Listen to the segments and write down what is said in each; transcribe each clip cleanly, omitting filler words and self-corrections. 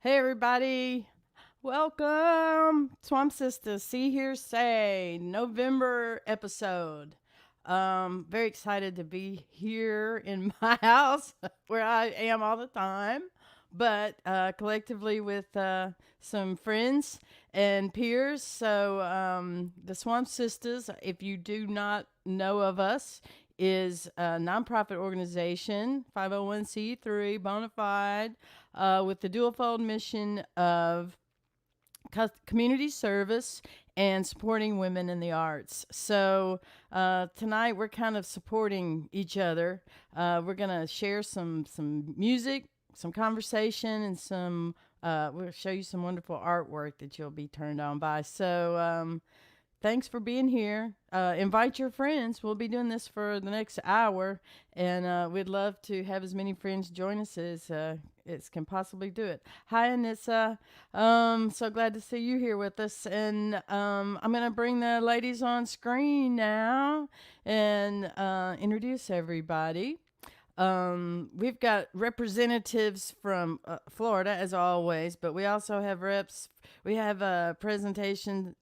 Hey everybody, welcome to Sistas. See Here Say November episode. Very excited to be here in my house where I am all the time, but collectively with some friends and peers. So the Swamp Sisters, if you do not know of us, is a nonprofit organization, 501c3, bona fide, with the dual-fold mission of community service and supporting women in the arts. So tonight we're kind of supporting each other. We're gonna share some music, some conversation, and some. We'll show you some wonderful artwork that you'll be turned on by. So thanks for being here. Invite your friends. We'll be doing this for the next hour, and we'd love to have as many friends join us as can possibly do it. Hi, Anissa. So glad to see you here with us, and I'm gonna bring the ladies on screen now and introduce everybody. We've got representatives from Florida, as always, but we also have reps. We have a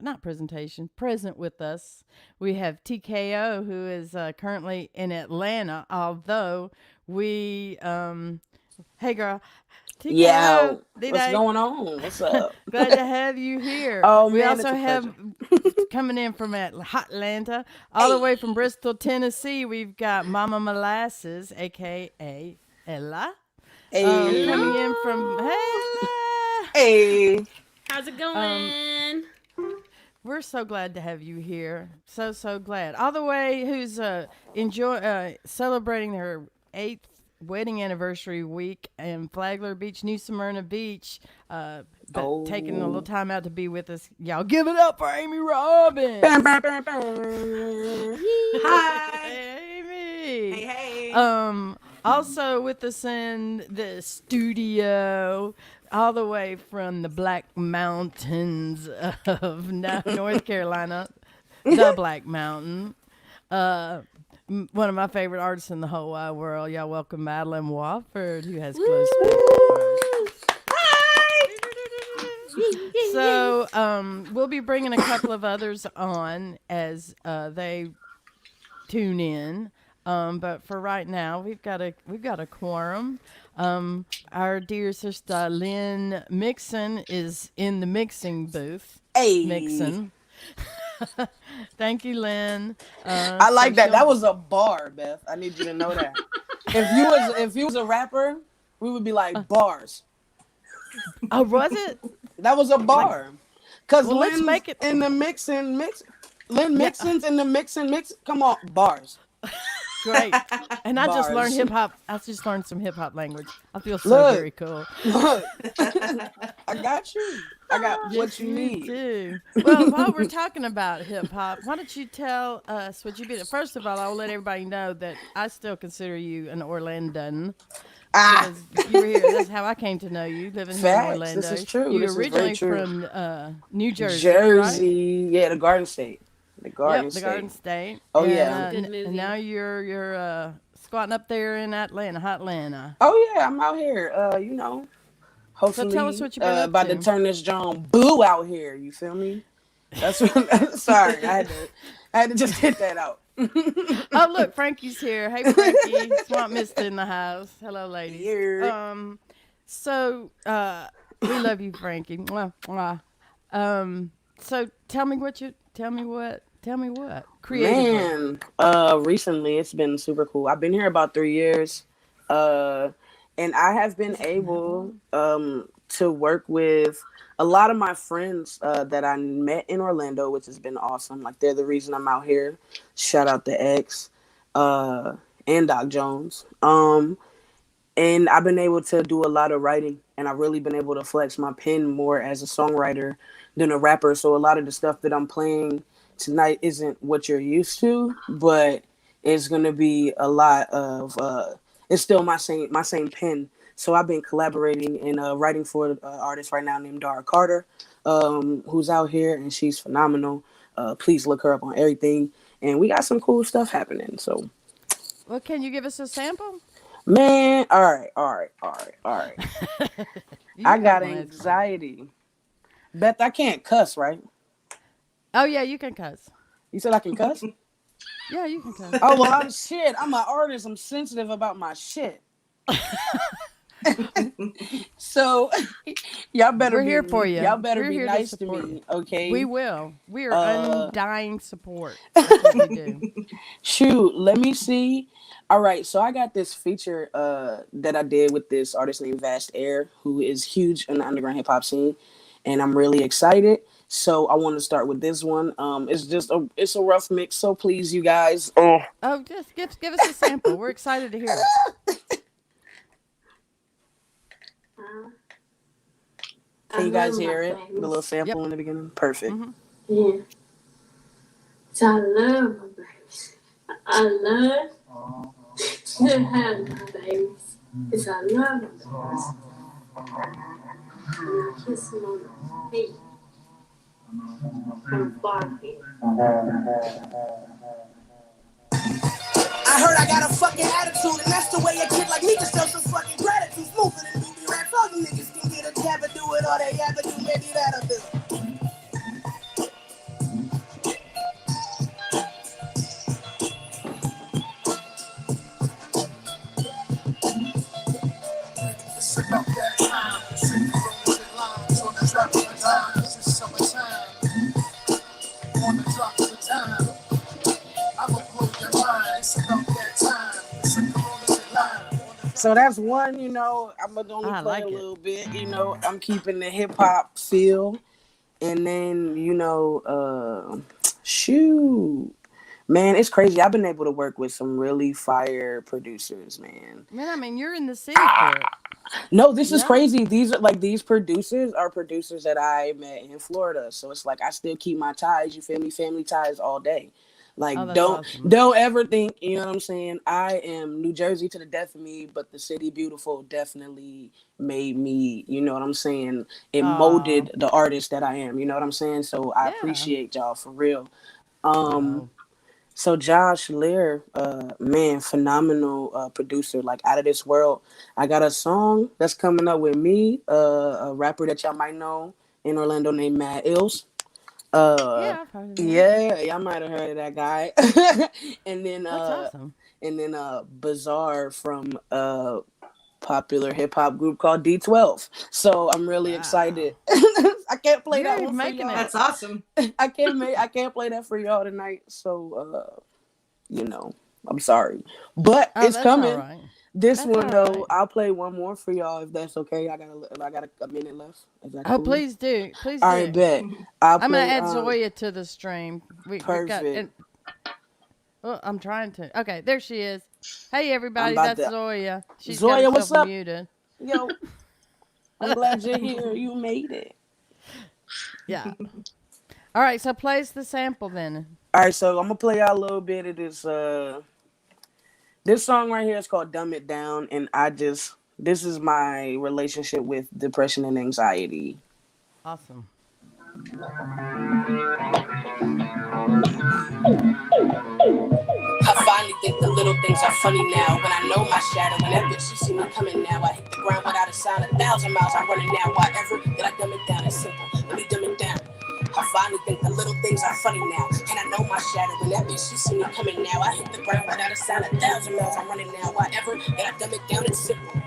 not presentation, present with us. We have TKO, who is currently in Atlanta, although we, hey girl, TKO, Yeah, what's D-Day, going on? What's up? glad to have you here. Oh We man, also it's a have pleasure. coming in from Atlanta, all the Hey, way from Bristol, Tennessee. We've got Mama Molasses, aka Ella, coming hey, in from Hello. Ella. hey. How's it Um, going? we're so glad to have you here. So glad. All the way, who's enjoy celebrating her 8th wedding anniversary week in Flagler Beach, New Smyrna Beach. But taking a little Oh, time out to be with us. Y'all give it up for Amy Robbins. bam, bam, bam, bam. Hi. Amy. Hey, hey. Also with us in the studio, all the way from the Black Mountains of North Carolina, the Black Mountain. Uh, One of my favorite artists in the whole wide world. Y'all welcome Madeline Wofford, who has close speech first. Woo. Hi. So we'll be bringing a couple of others on as they tune in. But for right now, we've got a quorum. Our dear sister Lynn Mixon is in the mixing booth, Hey, mixing. Thank you, Lynn. I So like that. she'll. That was a bar, Beth. I need you to know that. If you was a rapper, we would be like bars. Oh, was it? That was a Like, bar. Cause well, let's Lynn's make it. in the mix. Lynn Yeah, Mixon's in the mix. Come on, bars. great. And I just learned Bars. hip hop. I just learned some hip hop language. I feel so Look, very cool. look. I got you. I got what Yes, you you need. do. Well, while we're talking about hip hop, why don't you tell us what you did? First of all, I'll let everybody know that I still consider you an Orlandan Ah, because you were here. That's how I came to know you, living here in facts. This is Orlando. true. You This is very originally true. from New Jersey, right? Jersey, yeah, the Garden State. The Garden Yep, the State. Garden State, Oh and yeah. That's a good and now movie. you're squatting up there in Atlanta, hot Atlanta. Oh yeah. I'm out here. So tell us Hopefully, what you've been up about to to. turn this John Boo out here. You feel me? That's what. Sorry, I had to just get that out. Oh, look, Frankie's here. Hey, Frankie. Swamp Mist in the house. Hello, ladies. Yeah. So we love you, Frankie. Mwah, mwah. So tell me what creatively. Man, recently it's been super cool. I've been here about 3 years, uh, and I have been Is it been that able long? to work with a lot of my friends that I met in Orlando, which has been awesome. Like they're the reason I'm out here. Shout out to X, uh, and Doc Jones. And I've been able to do a lot of writing, and I've really been able to flex my pen more as a songwriter than a rapper. So a lot of the stuff that I'm playing tonight isn't what you're used to, but it's gonna be a lot of. It's still my same pen. So I've been collaborating and writing for an artist right now named Dara Carter, who's out here, and she's phenomenal. Please look her up on everything, and we got some cool stuff happening. So Well, can you give us a sample? man, all right. You I have got one that's great. anxiety. Beth, I can't cuss, right? Oh yeah, you can cuss. You said I can cuss? Yeah, you can cuss. Oh well, I'm shit. I'm an artist. I'm sensitive about my shit. So We're here for you. y'all better We're be here to nice to support you. me, We okay? will. We are Uh undying support. That's what we do. Shoot, let me see. All right, so I got this feature that I did with this artist named Vast Air, who is huge in the underground hip hop scene, and I'm really excited. So I want to start with this one. It's a rough mix, so please you guys. Oh. Oh, just give us a sample. We're excited to hear it. Can you guys hear it? The little Yep. sample in the beginning? Perfect. Mm-hmm. Yeah. So I love my babies. I love to have my babies. Because I love my babies. And I kiss them on the feet. On the forehead. I heard I got a fucking attitude, and that's the way a kid like me can show some fucking gratitude. Smoother than doobie raps, all you niggas can get a jab and do it, all they ever do, maybe that'll do. It's about that time. Sitting rolling lines on the drop of a dime. It's summertime. On the drop of a dime. I'ma blow your mind. It's about that time. Sitting rolling lines. So that's one, I'm gonna only I play a like it. little bit, I'm keeping the hip hop feel. And then, shoot. Man, it's crazy. I've been able to work with some really fire producers, man. Man, I mean, you're in the city for it. No, this is Yeah. crazy. These producers are producers that I met in Florida. So it's like I still keep my ties, you feel me? Family ties all day. Oh, Like that's don't awesome. don't ever think, you know what I'm saying? I am New Jersey to the death of me, but the city beautiful definitely made me, you know what I'm saying? It Oh, molded the artist that I am, you know what I'm saying? So I yeah. appreciate y'all for real. Um Oh, so Josh Lear, man, phenomenal producer, like out of this world. I got a song that's coming up with me, a rapper that y'all might know in Orlando named Mad Ills. Uh, yeah. I've heard of him. yeah, y'all might have heard of that guy. and then That's uh, awesome. and then Bizarre from popular hip hop group called D12. So I'm really excited. Wow. I can't play that You're one for making y'all. it. That's awesome. I can't play that for y'all tonight. So you know, I'm sorry, but Oh, it's that's all coming. right. This That's one all though, right. I'll play one more for y'all if that's okay. I got a minute left. Is that Oh, cool? please do. Please All right, do. bet. I'll I'm gonna play. add Zoya to the stream. We got Perfect. and oh, I'm trying to. Okay, there she is. Hey I'm everybody, about that's to. Zoya. She's got Zoya, herself what's up? muted. Yo, I'm glad you're here. You made it. Yeah. All right, so plays the sample then. All right, so I'm gonna play y'all a little bit of this. This song right here is called "Dumb It Down," and this is my relationship with depression and anxiety. Awesome. I finally think the little things are funny now. When I know my shadow, and that bitch, she see me coming now. I hit the ground without a sound, 1,000 miles I'm running now. Whatever, that I dumb it down, it's simple. Let me dumb it down. I finally think the little things are funny now. And I know my shadow, and that bitch, she see me coming now. I hit the ground without a sound, 1,000 miles I'm running now. Whatever, that I dumb it down, it's simple.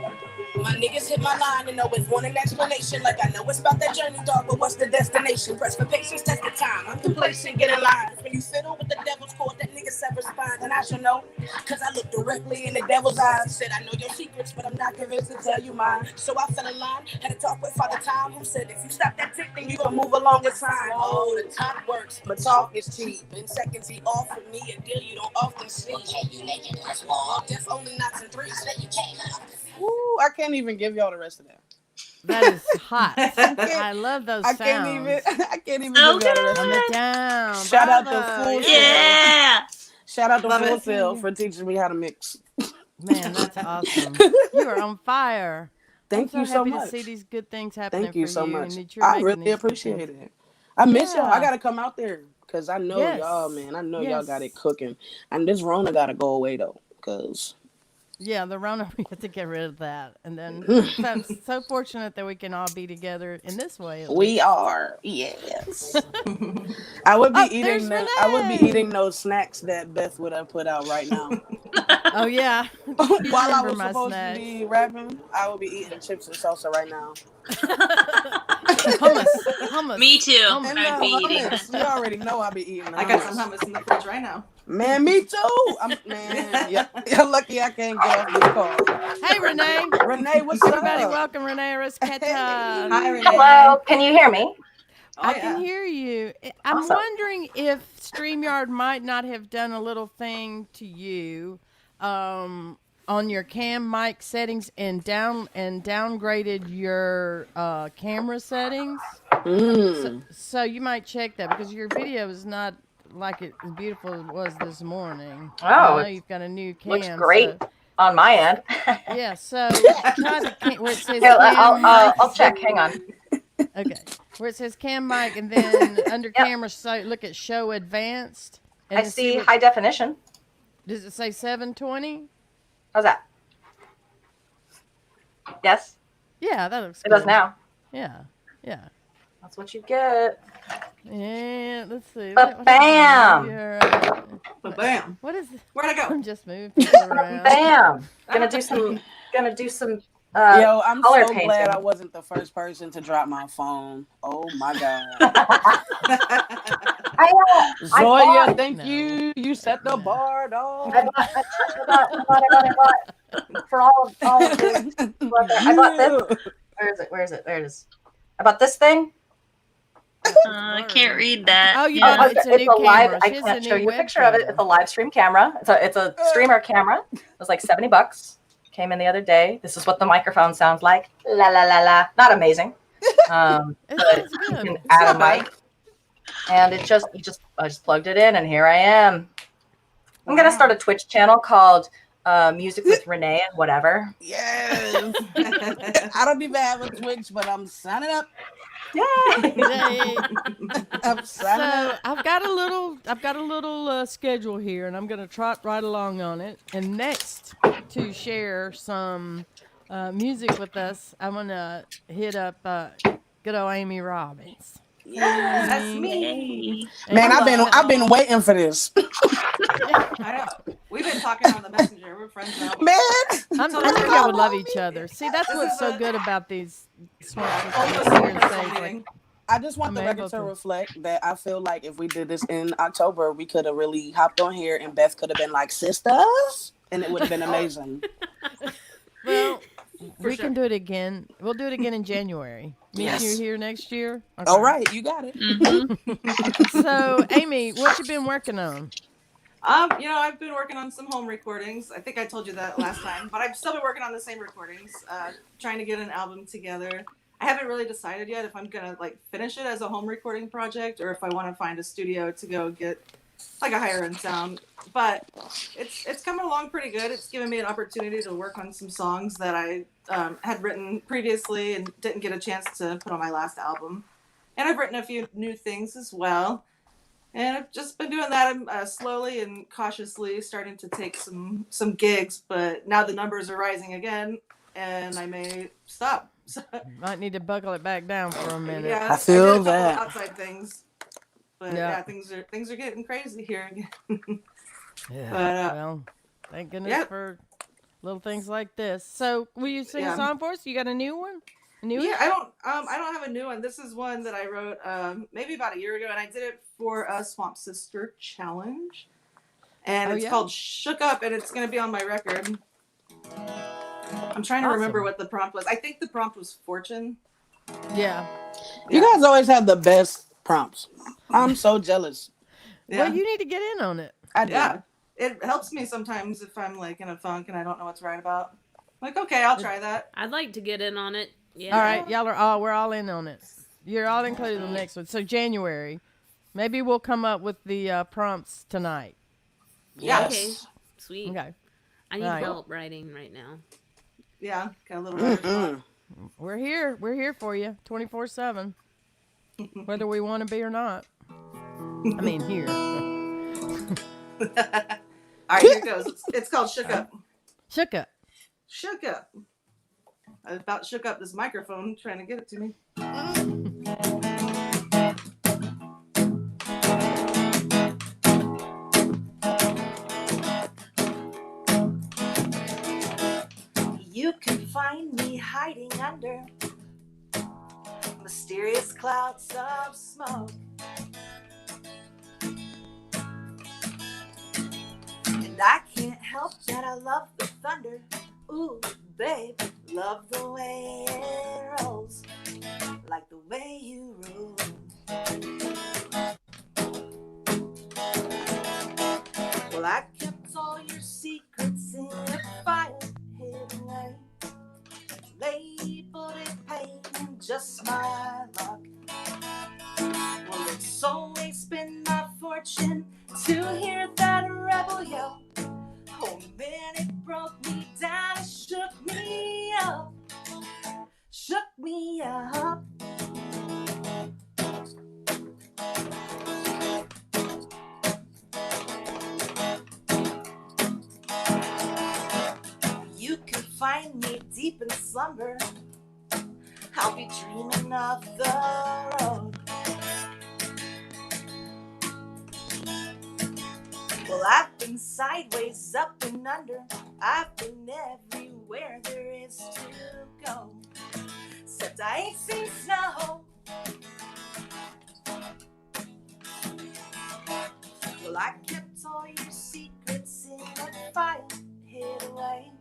My niggas hit my line and always want an explanation. Like I know it's about that journey, dog, but what's the destination? Press for patience, test the time. I'm complacent, get in line. When you fiddle with the devil's cord, that nigga severs spine. And I should know, cause I look directly in the devil's eyes. He said, I know your secrets, but I'm not convinced to tell you mine. So I fell in line, had a talk with Father Time, who said, if you stop that tick, then you gon' move along with time. Oh, the time works, but talk is cheap. In seconds, he offered me a deal you don't often see. Okay, you make it plus more. Death only knocks in threes, so you can't cut. Ooh, I can't even give y'all the rest of that. That is hot. I can't. I love those I can't even. sounds. I can't even So give y'all the rest of Dumb it that. good. down. Shout out to Bravo. Full Sail. Yeah. Yeah. Shout out to Love Full it. Sail for teaching me how to mix. Man, that's awesome. You are on fire. I'm Thank so you so happy to see much. these good things happening Thank you for so you much. and that you're I making really these good things. appreciate it. I miss y'all. I Yeah. gotta come out there because I know y'all, Yes. man. I know y'all got it Yes. cooking. And this Rona gotta go away though, because Yeah, the Rona, we have to get rid of that. And then so fortunate that we can all be together in this way at We least. are, yes. I would be Oh, there's eating I would be Renee. eating those snacks that Beth would have put out right now. Oh, yeah. You While I remember was my supposed to snacks. be rapping, I would be eating chips and salsa right now. Hummus. Me too. Hummus. And I'd be eating. hummus, you already know I be eating. I got some hummus in the fridge right now. Man, me too. Man, yeah, you're lucky I can't get off this call. Hey, Renee. Renee, what's Everybody, up? welcome Renee Arosqueta. Hi, Renee. Hello, can you hear me? Oh, I yeah. can hear you. I'm Awesome. wondering if StreamYard might not have done a little thing to you on your cam mic settings and downgraded your camera settings. So you might check that because your video is not like it as beautiful as it was this morning. Oh, I know you've got a new cam. Looks great So, on my end. yeah, so try the where it says Here, cam I'll check. Hang on. Okay, where it says cam mic, and then under camera, so look at show advanced. And I then see what, high definition. does it say 720? How's that? Yes, Yeah, that looks it good. does now. Yeah. That's what you get. Yeah, let's see. Ba-bam! But bam. What is it? Where'd I go? I'm just moving people around. Bam! Gonna do some. Yo, I'm color so painting. glad I wasn't the first person to drop my phone. Oh my god. I Zoya, thank No. you. You set the bar, dog. bought for all of you. I bought this. Where is it? There it is. I bought this thing. I can't read that. Oh, you Yeah. bought it. It's a new a live. camera. I She has can't a show new you a web picture of it. camera. It's a live stream camera. It's a streamer camera. It was like $70. Came in the other day. This is what the microphone sounds like. La la la la. Not amazing. But It's you good. can add a mic, and I just plugged it in, and here I am. I'm gonna start a Twitch channel called Music with Renee and whatever. Yes. I don't even have a Twitch, but I'm signing up. Yay! Yay. I'm signing So up. I've got a little schedule here, and I'm gonna trot right along on it. And next, to share some music with us, I'm gonna hit up good old Amy Robbins. That's me. Hey. Man, I've been waiting for this. I know. We've been talking on the messenger. We're friends now. Man. I knew y'all would love each other. See, that's This what's is so a- good about these swamps. Almost Here a and personal say, meeting. I just want the I'm able record to to. reflect that I feel like if we did this in October, we could have really hopped on here and Beth could have been like, sisters, and it would have been amazing. Well, we sure. can do it again. We'll do it again in January. Meet Yes. you here next year. Okay. All right, you got it. So, Amy, what you been working on? I've been working on some home recordings. I think I told you that last time, but I've still been working on the same recordings, trying to get an album together. I haven't really decided yet if I'm gonna finish it as a home recording project or if I want to find a studio to go get like a higher end sound. But it's coming along pretty good. It's given me an opportunity to work on some songs that I had written previously and didn't get a chance to put on my last album. And I've written a few new things as well. And I've just been doing that. I'm slowly and cautiously starting to take some gigs, but now the numbers are rising again, and I may stop. So, Might need to buckle it back down for a minute. yeah, I feel did a couple that. outside things, but Yeah. yeah, things are getting crazy here again. Yeah. But, Well, thank goodness yeah. for little things like this. So, will you sing Yeah. a song for us? You got a new one? A new Yeah, one? I don't have a new one. This is one that I wrote maybe about a year ago, and I did it for a Swamp Sister challenge, and Oh, it's yeah? called "Shook Up," and it's gonna be on my record. I'm trying to Awesome. remember what the prompt was. I think the prompt was fortune. Yeah. You guys always have the best prompts. I'm so jealous. Yeah. Well, you need to get in on it. I do. Yeah. It helps me sometimes if I'm in a funk and I don't know what to write about. Like, okay, I'll try that. I'd like to get in on it. Yeah. All right, we're all in on it. You're all included in the next one. So January, maybe we'll come up with the prompts tonight. Yeah. Okay. Sweet. Okay. I need Right. help writing right now. Yeah, got a little writer's block. We're here. We're here for you 24/7, whether we want to be or not. I mean, here. All right, here it goes. It's called Shook Up. Shook up. shook up. I about shook up this microphone trying to get it to me. You can find me hiding under mysterious clouds of smoke. And I can't help that I love the thunder. Ooh, babe, love the way it rolls, like the way you roll. Well, I kept all your secrets in a file hidden away. Labeled it pain and just my luck. Well, it's always been my fortune to hear that rebel yell. Oh man, it broke me down, it shook me up. Shook me up. You can find me deep in slumber. I'll be dreaming of the road. Well, I've been sideways, up and under. I've been everywhere there is to go. Except I ain't seen snow. Well, I kept all your secrets in a file hid away.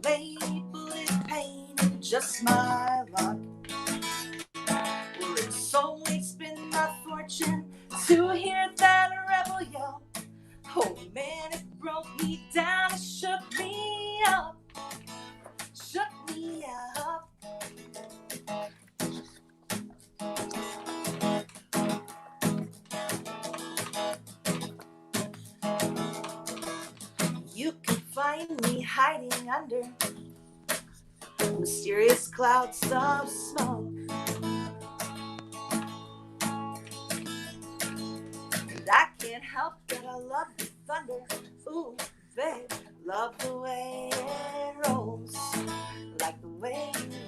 Labeled it pain and just my luck. Well, it's always been my fortune to hear that rebel yell. Oh man, it broke me down, it shook me up. Shook me up. You can find me hiding under mysterious clouds of smoke. And I can't help that I love the thunder. Ooh, babe, love the way it rolls, like the way you roll.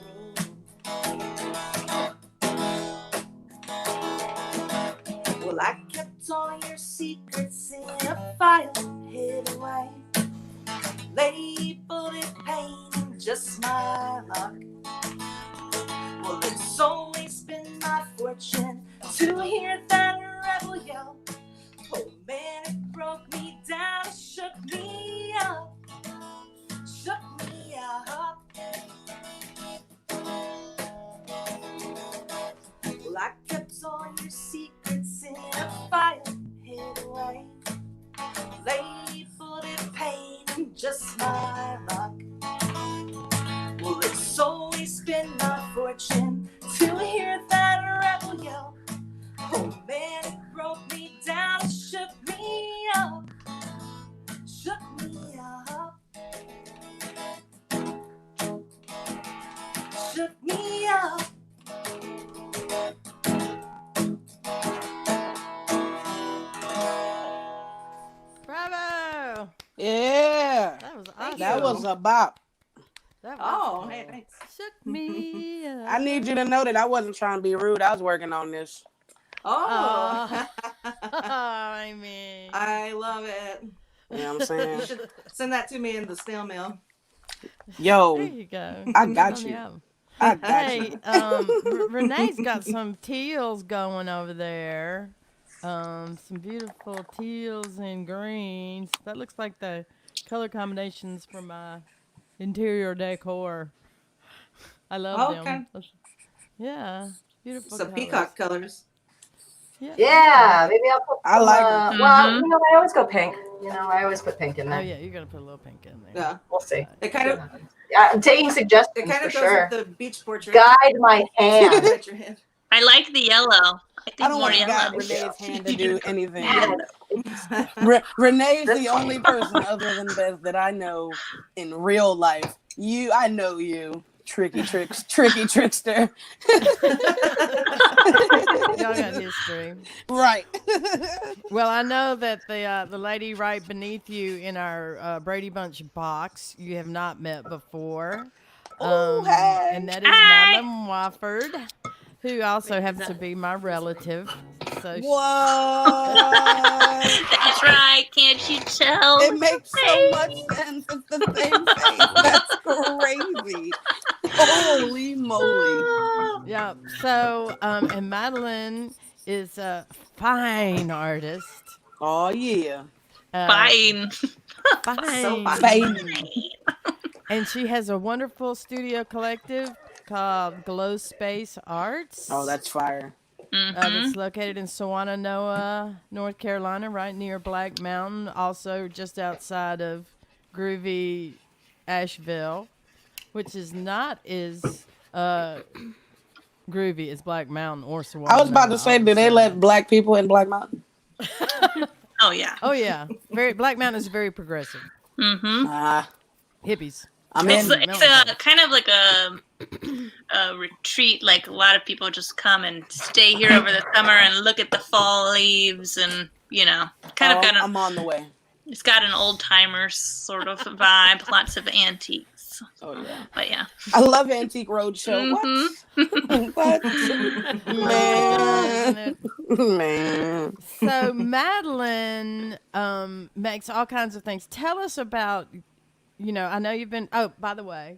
Well, I kept all your secrets in a file hid away. Labeled it pain and just my luck. Well, it's always been my fortune to hear that rebel yell. Oh man, it broke me down, it shook me up. Shook me up. Well, I kept all your secrets in a file hid away. Labeled it pain and just my luck. Well, it's always been my fortune to hear that rebel yell. Oh man, it broke me down, it shook me up. Shook me up. Shook me up. Bravo! Yeah. That was awesome. That was a bop. That was Oh, cool. hey, thanks. Shook me up. I need you to know that I wasn't trying to be rude. I was working on this. Oh. I mean, I love it. You know what I'm saying? You should send that to me in the snail mail. there Yo, you go. I Put it got on the you. album. I got Hey, you. Renee's got some teals going over there. Some beautiful teals and greens. That looks like the color combinations for my interior decor. I love them. Yeah, beautiful Some colors. peacock colors. Yeah, maybe I'll put I some, like it. well, you know, I always go pink. You know, I always put pink in Oh there. yeah, you're gonna put a little pink in there. Yeah. We'll see. It kind of Yeah, I'm taking suggestions it kind for of goes sure. with the beach portrait. Guide my hand. Right your hand. I like the yellow. I think I don't more want to guide yellow. Renee's hand to do anything. Yeah. Renee's That's the only person other than Beth that I know in real life. I know you. Tricky trickster. Y'all got history. Right. Well, I know that the lady right beneath you in our Brady Bunch box you have not met before. Oh, hey. And that is Hi. Madeline Wofford, who also Wait, is happens to that- be my relative. So What? That's right. Can't you tell? It makes so much sense. It's the same face. That's crazy. Holy moly. yeah. So and Madeline is a fine artist. Oh yeah. Fine. Fine. Fine. And she has a wonderful studio collective called Glow Space Arts. Oh, that's fire. That's located in Sawananoa, North Carolina, right near Black Mountain, also just outside of groovy Asheville, which is not as groovy as Black Mountain or Sawananoa. I was about to say, do they let black people in Black Mountain? Oh yeah. Oh yeah, Black Mountain is very progressive. Mm-hmm. Hippies. I'm It's in. a kind of like a retreat. Like a lot of people just come and stay here over the summer and look at the fall leaves, and kind of got I'm on the way. it's got an old timers sort of vibe. Lots of antiques. Oh yeah. But yeah. I love Antique Roadshow. Mhm. What? Man. Man. So Madeline makes all kinds of things. Tell us about, I know you've been. Oh, by the way,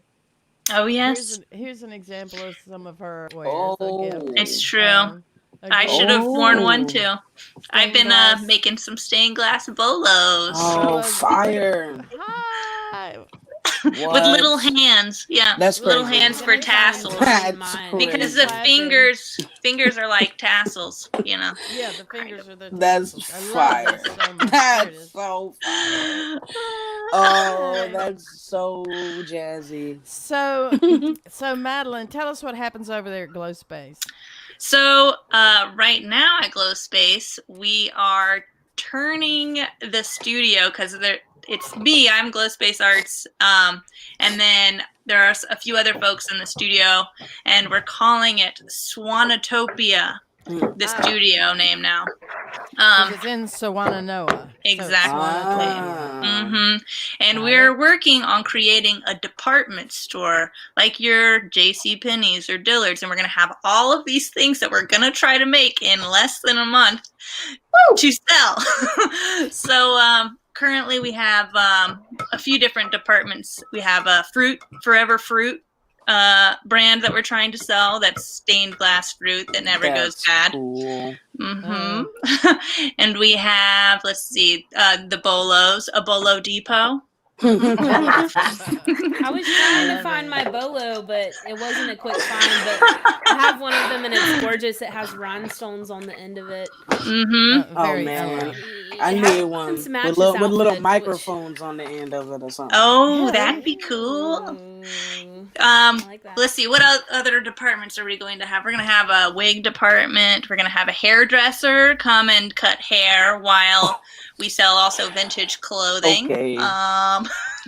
Oh yes, here's an example of some of her wares. Oh. it's true. I should have worn one too. I've been glass. making some stained glass bolos Oh, fire. Hi. with little hands. Yeah, That's little crazy. hands for tassels. That's Mine. Because crazy. the fingers are like tassels. Yeah, the fingers are the. That's I love fire. this so much. There it That's is. so fire. Oh, that's so jazzy. So Madeline, tell us what happens over there at Glow Space. So right now at Glow Space, we are turning the studio because it's me. I'm Glow Space Arts, and then there are a few other folks in the studio, and we're calling it Swanatopia. The studio name now. It's in Sawananoa. Exactly. And we're working on creating a department store like your J.C. Penney's or Dillard's, and we're going to have all of these things that we're going to try to make in less than a month to sell. So currently we have a few different departments. We have a Forever Fruit brand that we're trying to sell. That's stained glass fruit that never goes bad. Cool. And we have, let's see, the Bolos, a Bolo Depot. I was trying to find my bolo, but it wasn't a quick find. But I have one of them, and it's gorgeous. It has rhinestones on the end of it. Oh man, I need one with little microphones on the end of it or something. Oh, that'd be cool. Like that. Let's see, what other departments are we going to have? We're going to have a wig department. We're going to have a hairdresser come and cut hair while we sell also vintage clothing. Okay.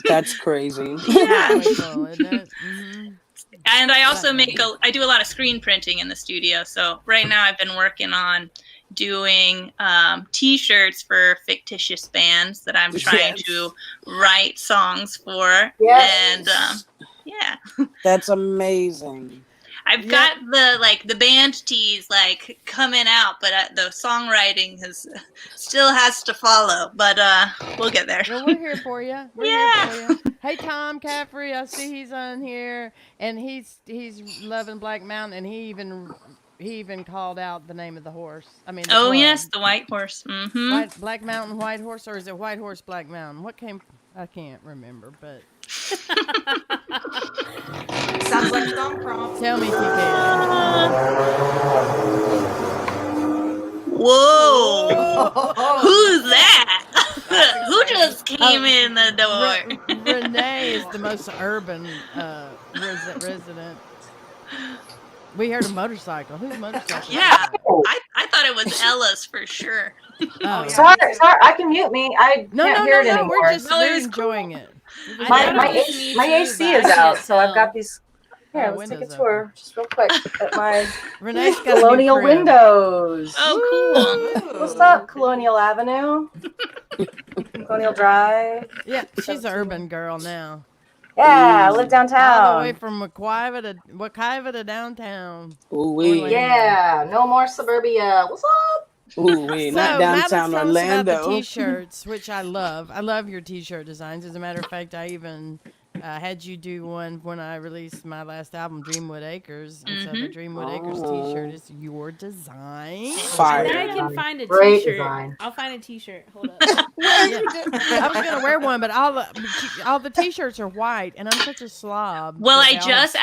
That's crazy. Yeah. Cool, isn't it? Mm-hmm. And I also I do a lot of screen printing in the studio. So right now I've been working on doing t-shirts for fictitious bands that I'm trying to write songs for. Yes. And yeah. That's amazing. I've got the band tees coming out, but the songwriting still has to follow. But we'll get there. Well, we're here for you. We're here for you. Hey, Tom Caffrey, I see he's on here, and he's loving Black Mountain, and he even called out the name of the horse. I mean, the club. Yes, the White Horse. Mm-hmm. Black Mountain White Horse, or is it White Horse Black Mountain? What came? I can't remember, but Sounds like a song prompt. tell me if you can. Whoa! Who's that? Who just came in the door? Renee is the most urban resident. We heard a motorcycle. Whose motorcycle? Yeah, I thought it was Ella's for sure. Oh, Sorry, I can mute me. I can't hear it anymore. We're enjoying it. My AC is out, so I've got these. Here, let's take a tour, just real quick, at my Renee's got colonial a new crib. windows. Oh, cool. What's up, Colonial Avenue? Colonial Drive. Yeah, she's an 17. urban girl now. Yeah, I live downtown. All the way from Wekiva to downtown. Ooh, Orlando. Yeah, no more suburbia. What's up? Ooh, wait, So not downtown Madeline's telling us about Orlando. the t-shirts, which I love. I love your t-shirt designs. As a matter of fact, I even had you do one when I released my last album, Dreamwood Acres. And so the Dreamwood Acres t-shirt is your design. Fire. And I can find a Great t-shirt. design. I'll find a t-shirt. Hold up. Yeah. I was gonna wear one, but all the t-shirts are white, and I'm such a slob. Well, that I they all have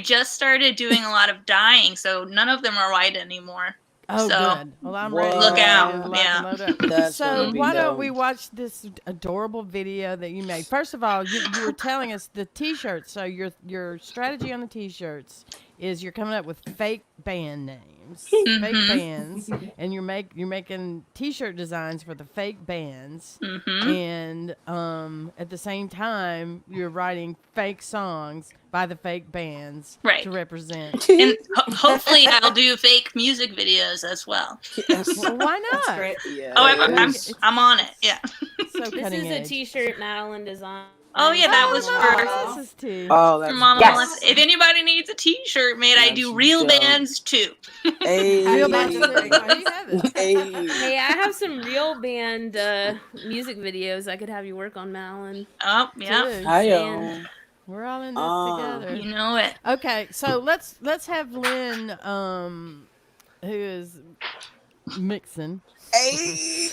just stains. started doing a lot of dyeing, so none of them are white anymore. Oh, So, good. Well, I'm ready. Look to out. lock Yeah. and load up. That's So gonna be why don't dope. we watch this adorable video that you made? First of all, you were telling us the t-shirts. So your strategy on the t-shirts is you're coming up with fake band names, fake bands, and you're making t-shirt designs for the fake bands, and at the same time you're writing fake songs by the fake bands Right. to represent. And hopefully I'll do fake music videos as well. Yes. Well, why not? That's great. Yeah. Oh, I'm on it. Yeah. So This cutting is a edge. t-shirt Madeline designed. Oh, yeah, that was Wow. This is too. Oh, that's Mama Yes. Melissa. If anybody needs a t-shirt made, I do That's real dope. bands too. Hey. Real That's bands. great. There you have it. Hey. Hey, I have some real band music videos I could have you work on, Madeline. Oh, yeah. Dude, Hi-yo. we're all in this together. You know it. Okay, so let's have Lynn, who is mixing. Hey.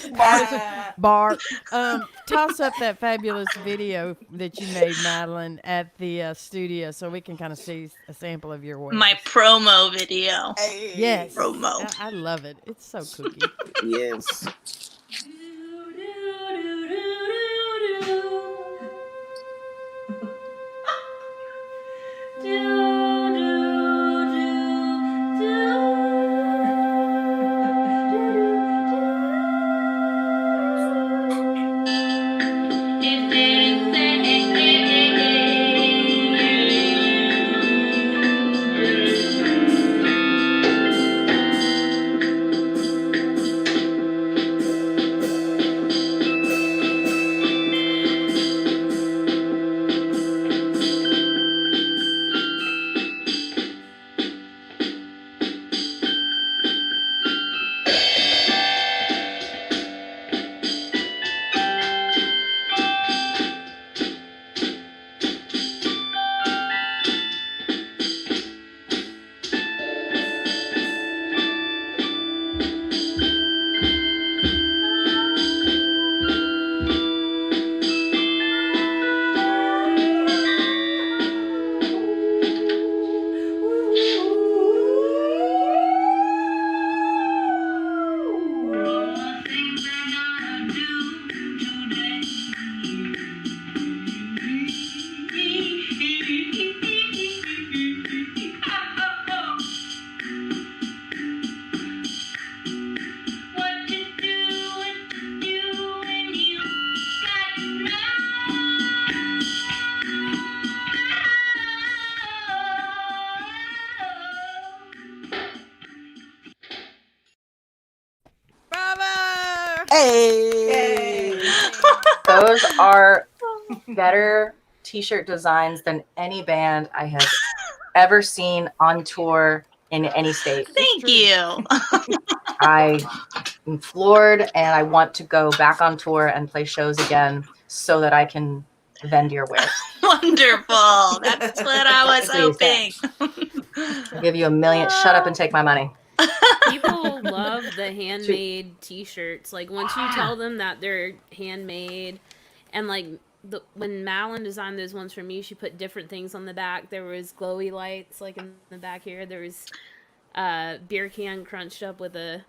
Bart, toss up that fabulous video that you made, Madeline, at the studio, so we can kind of see a sample of your work. My promo video. Hey. Yes, Promo. I love it. It's so cookie. Yes. Bravo! Hey. Those are better t-shirt designs than any band I have ever seen on tour in any state. Thank you. I am floored, and I want to go back on tour and play shows again so that I can vend your wares. Wonderful. That's what I was Please, hoping. I'll give you $1 million. Shut up and take my money. People love the handmade t-shirts. Like once you tell them that they're handmade, and like when Madeline designed those ones for me, she put different things on the back. There was glowy lights like in the back here. There was beer can crunched up with a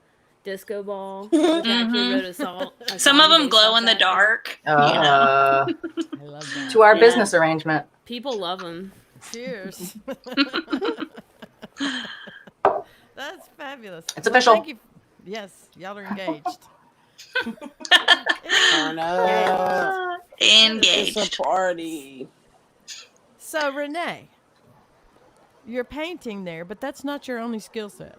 disco ball. Which I actually wrote a Some song of them based glow off in the that. dark. I love that. To our Yeah. business arrangement. People love them. Cheers. That's fabulous. It's official. Thank you. Yes, y'all are engaged. Turn up. Engaged. It's a party. So, Renee, you're painting there, but that's not your only skill set.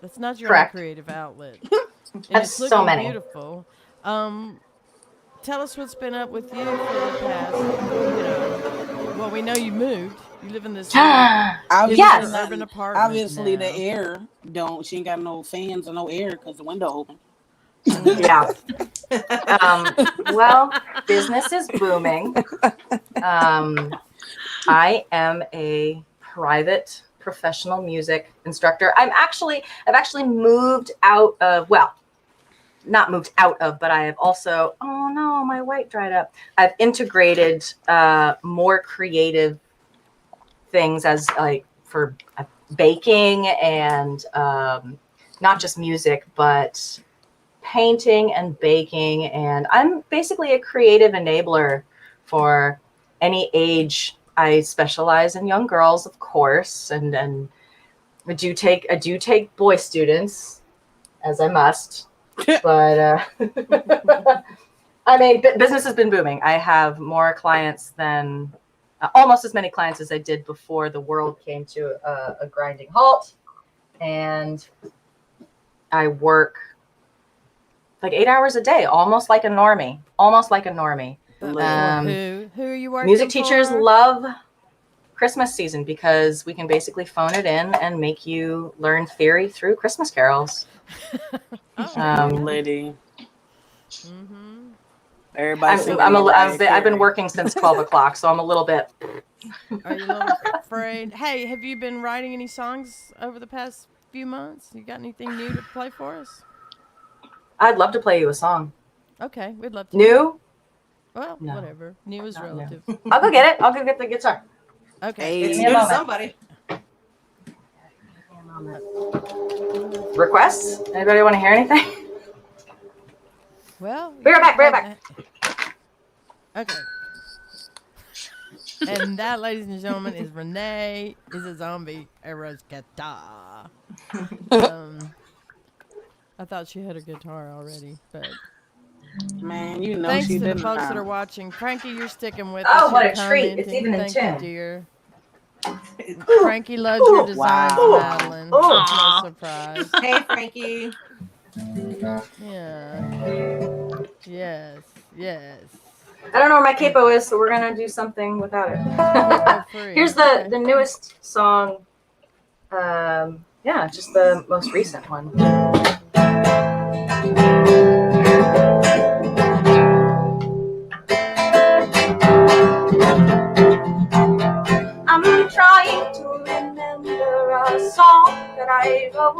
That's not your only Correct. creative outlet, I and have it's so looking many. beautiful. Um, Tell us what's been up with you for the past. Well, we know you moved. You live in this Obviously, hipster Yes. urban apartment obviously the now. air don't. She ain't got no fans or no air because the window open. Yeah. Well, business is booming. I am a private professional music instructor. I've actually moved out of, well, not moved out of, but I have also, oh no, my white dried up. I've integrated more creative things as like for baking and not just music, but painting and baking. And I'm basically a creative enabler for any age. I specialize in young girls, of course, and I do take boy students, as I must. But I mean, business has been booming. I have more clients than almost as many clients as I did before the world came to a grinding halt. And I work like 8 hours a day, almost like a normie. But Literally. who are you working Music teachers for? love Christmas season because we can basically phone it in and make you learn theory through Christmas carols. Lady. Mm-hmm. Everybody I've been working since 12 o'clock, so I'm a little bit. Are you a little afraid? Hey, have you been writing any songs over the past few months? You got anything new to play for us? I'd love to play you a song. Okay, we'd love to. New? Well, No. whatever. New is Not new. relative. I'll go get it. I'll go get the guitar. Okay. It's Give me a new to moment. somebody. Requests? Anybody want to hear anything? Well, Be right back. Okay. And that, ladies and gentlemen, is Renee is a zombie Eroscata. I thought she had a guitar already, but Man, you know thanks she to the didn't. folks that are watching. Frankie, you're sticking with Oh, us. what You're a treat. It's commenting. even in Thank you, tune. dear. Frankie loves your designs, Wow. Madeline. Oh. No Aw. surprise. Hey, Frankie. Yeah. Yes. I don't know where my capo is, so we're gonna do something without it. Capo free. Here's Okay. the newest song. Yeah, just the most recent one. I'm trying to remember a song that I wrote,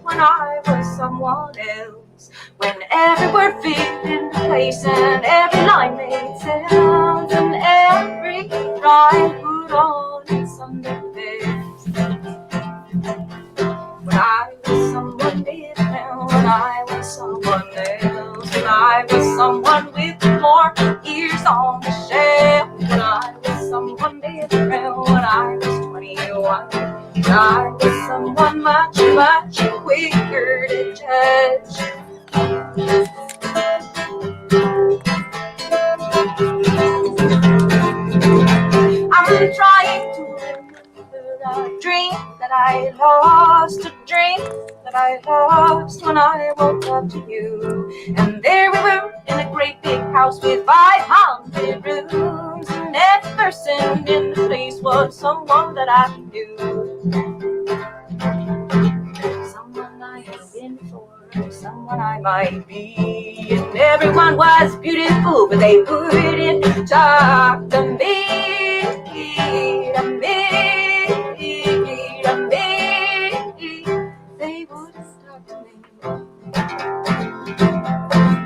when I was someone else. When every word fit in place and every line made sense and every rhyme put on its Sunday best. When I was someone different, when I was someone else, when I was someone with more ears on the shelf, when I was someone different, when I was 21, when I was someone much quicker to judge. I'm trying to remember a dream that I lost, when I woke up to you. And there we were in a great big house with 500 rooms, and every person in the place was someone that I knew. Someone I had been for, someone I might be. And everyone was beautiful, but they wouldn't talk to me. They wouldn't talk to me.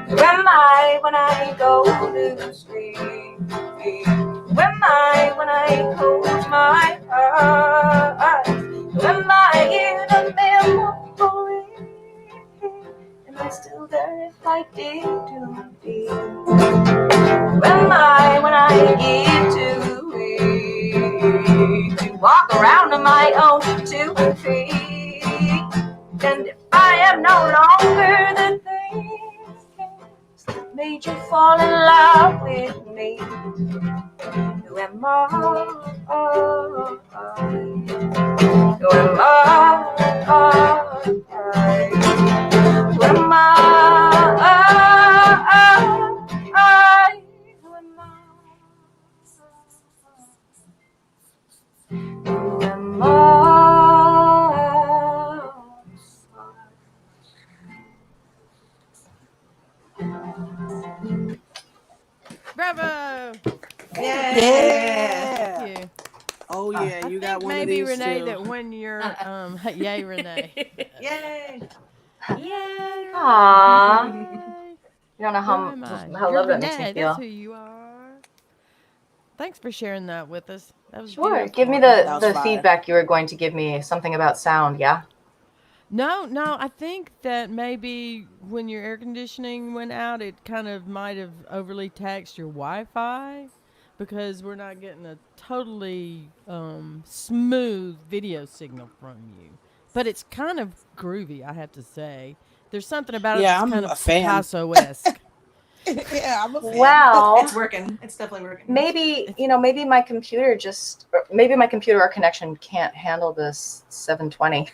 Who am I when I go to sleep? Who am I when I close my eyes? Who am I in a memory? Am I still there if I did to be? Who am I when I get to weak to walk around on my own 2 feet? And if I am no longer the things that made you fall in love with me, who Who am I? Who am I? Who am I? Who am I? Who am I? Bravo! Yeah. Thank you. Oh yeah, I you got think one of maybe these Renee too. that when you're yay Renee. Yay! Yay! Aww. Yay. You don't know Who am I? how You're love that makes me Renee. That's feel. who you are. Thanks for sharing that with us. That was Sure. beautiful. Give me That was the fire. feedback you were going to give me. Something about sound, yeah? No, I think that maybe when your air conditioning went out, it kind of might have overly taxed your Wi-Fi because we're not getting a totally smooth video signal from you. But it's kind of groovy, I have to say. There's something about it Yeah, that's I'm kind a of fan. Picasso-esque. Yeah, I'm a fan. Well, It's working. It's definitely working. maybe maybe my computer maybe my computer or connection can't handle this 720.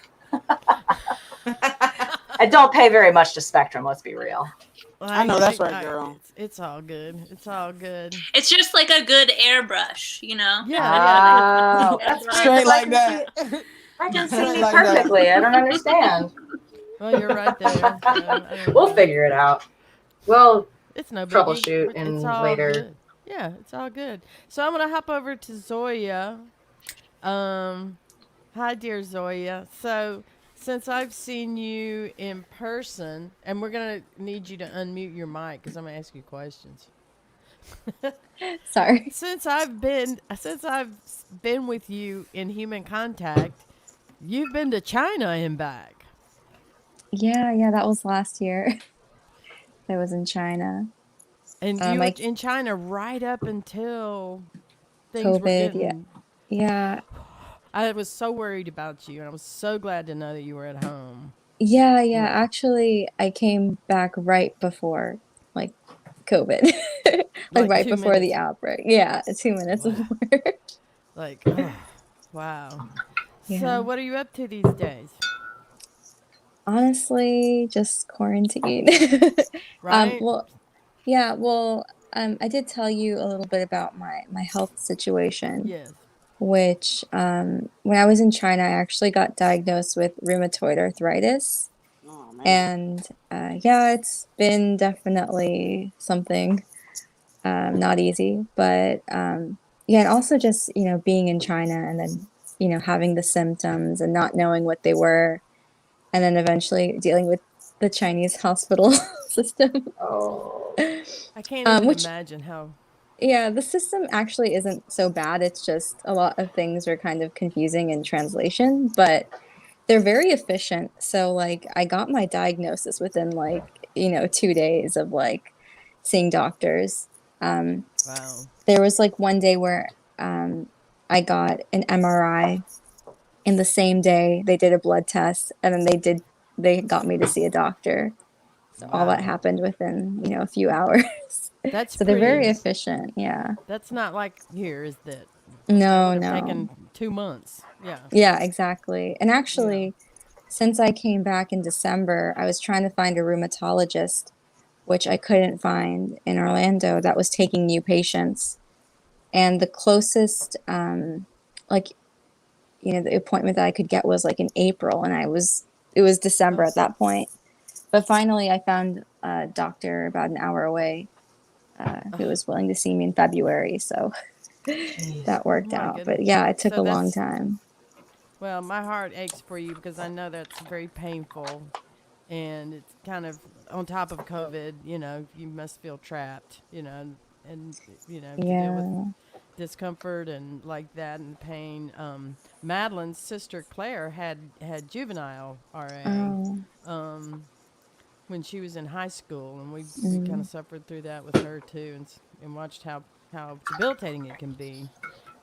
I don't pay very much to Spectrum. Let's be real. I know that's right, girl. It's all good. It's all good. It's just like a good airbrush, you know? Yeah. Oh, that's right. Straight 'cause like that. I can see Straight me like that. perfectly. I don't understand. Well, you're right there. So, I don't We'll know. figure it out. We'll It's no biggie. troubleshoot It's in all later. good. Yeah, it's all good. So I'm gonna hop over to Zoya. Hi, dear Zoya. So since I've seen you in person, and we're gonna need you to unmute your mic because I'm gonna ask you questions. Sorry. Since I've been with you in human contact, you've been to China and back. Yeah, that was last year. I was in China. And you were I in China right up until things were COVID, getting. yeah. I was so worried about you, and I was so glad to know that you were at home. Yeah. Actually, I came back right before like COVID. Like Like right 2 before the minutes. outbreak. Yeah, 2 minutes Wow. before. Like, oh, wow. Yeah. So, what are you up to these days? Honestly, just quarantine. Right? Well, yeah, well, I did tell you a little bit about my health situation, Yes. which when I was in China, I actually got diagnosed with rheumatoid arthritis. Oh man. And yeah, it's been definitely something not easy, but yeah, and also just, being in China and then, having the symptoms and not knowing what they were, and then eventually dealing with the Chinese hospital system. Oh. I can't even Which, imagine how. yeah, the system actually isn't so bad. It's just a lot of things are kind of confusing in translation, but they're very efficient. So like I got my diagnosis within like, 2 days of like seeing doctors. Um, Wow. there was like one day where I got an MRI in the same day they did a blood test and then they got me to see a doctor. So all that Wow. happened within, a few hours. That's So they're very pretty. efficient. Yeah. That's not like here, is that? That No, would have no. taken 2 months. Yeah. Yeah, exactly. And Yeah. actually, since I came back in December, I was trying to find a rheumatologist, which I couldn't find in Orlando that was taking new patients. And the closest, like, the appointment that I could get was like in April, and it was December Oh. at that point. But finally, I found a doctor about an hour away who was willing to see me in February. So that worked My out. But goodness. yeah, it took So a long that's. time. Well, my heart aches for you because I know that's very painful. And it's kind of on top of COVID, you must feel trapped, and to deal with Yeah. discomfort and like that and pain. Madeline's sister Claire had juvenile RA Oh. when she was in high school, and we kind Mm. of suffered through that with her too, and watched how debilitating it can be,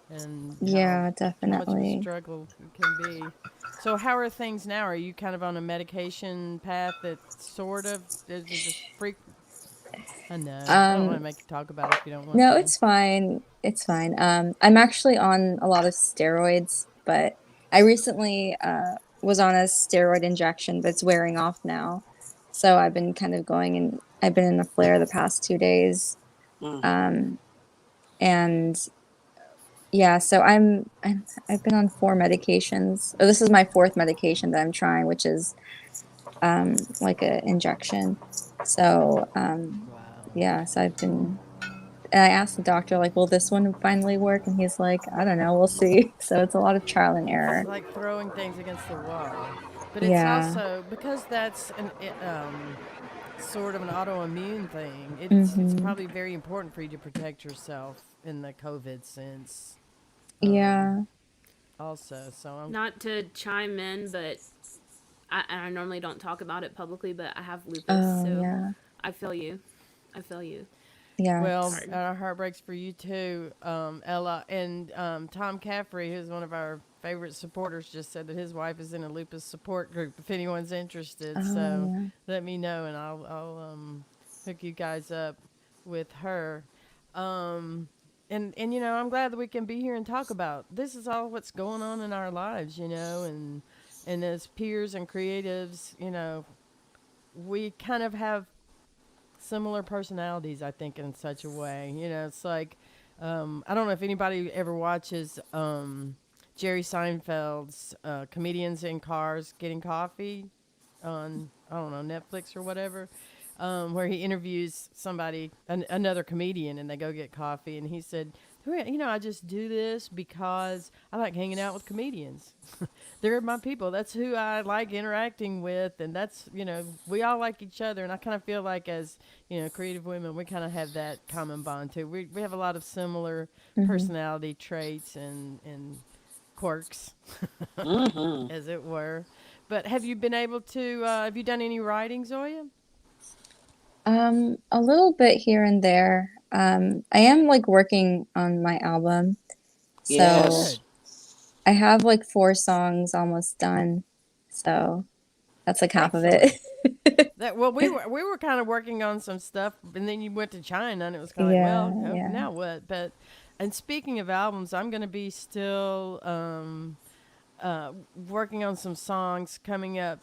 and Yeah, how much of a definitely. struggle it can be. So how are things now? Are you kind of on a medication path that sort of is it just freak? I know. I don't want to Um, make you talk about it if you don't want no, to. it's fine. It's fine. I'm actually on a lot of steroids, but I recently was on a steroid injection, but it's wearing off now. So I've been kind of going and I've been in a flare the past 2 days. Mm. Um, and yeah, so I've been on 4 medications. Oh, this is my fourth medication that I'm trying, which is like a injection. So Wow. yeah, so I've been and I asked the doctor, like, will this one finally work? And he's like, I don't know, we'll see. So it's a lot of trial and It's error. like throwing things against the wall. But it's Yeah. also because that's sort of an autoimmune thing. It's Mm-hmm. probably very important for you to protect yourself in the COVID sense. Um, Yeah. also, so I'm Not to chime in, but I normally don't talk about it publicly, but I have lupus, Oh, so yeah. I feel you. I feel you. Yeah. well. Hard. Our heart breaks for you too, Ella, and Tom Caffrey, who's one of our favorite supporters, just said that his wife is in a lupus support group. If anyone's interested, Oh, so yeah. let me know, and I'll hook you guys up with her. Um, and I'm glad that we can be here and talk about this is all what's going on in our lives, and as peers and creatives, we kind of have similar personalities, I think, in such a way. It's like, I don't know if anybody ever watches Jerry Seinfeld's Comedians in Cars Getting Coffee on, I don't know, Netflix or whatever, where he interviews another comedian, and they go get coffee. And he said, I just do this because I like hanging out with comedians. They're my people. That's who I like interacting with. And we all like each other. And I kind of feel like, as, creative women, we kind of have that common bond too. We have a lot of similar Mm-hmm. personality traits and quirks, Mm-hmm. as it were. But have you been able to, have you done any writing, Zoya? A little bit here and there. I am like working on my album. So Good. Yes. I have like 4 songs almost done. So that's like half of Excellent. it. Well, we were kind of working on some stuff, and then you went to China, and it was kind of like, Yeah, well, yeah. now what? But, and speaking of albums, I'm going to be still working on some songs coming up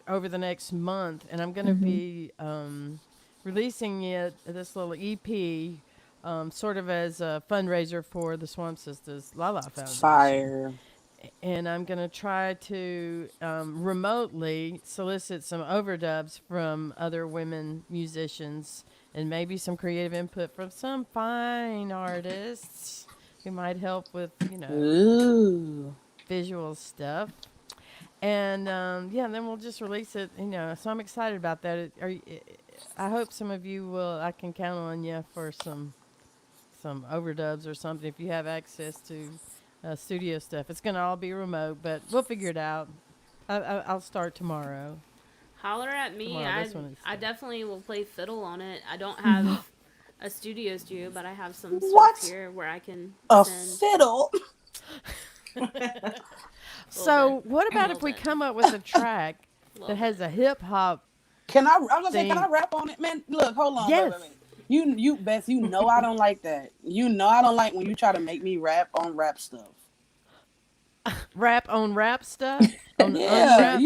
over the next month, and I'm going to Mm-hmm. be releasing this little EP, sort of as a fundraiser for the Swamp Sistas Lala Foundation. Fire. And I'm going to try to remotely solicit some overdubs from other women musicians and maybe some creative input from some fine artists who might help with, Ooh. visual stuff. And yeah, and then we'll just release it, So I'm excited about that. I hope some of you will. I can count on you for some overdubs or something if you have access to studio stuff. It's gonna all be remote, but we'll figure it out. I'll start tomorrow. Holler at me. Tomorrow, I that's when it's I done. definitely will play fiddle on it. I don't have a studio, but I have some stuff What? here where I can A send fiddle? a So little bit. what A about little if we bit. come up with a track A that little has bit. a hip hop I was gonna say, can thing? I rap on it, man? Look, hold on, Yes. wait. You, Beth, you know I don't like that. You know I don't like when you try to make me rap on rap stuff. Rap on rap stuff on Yeah, unwraps.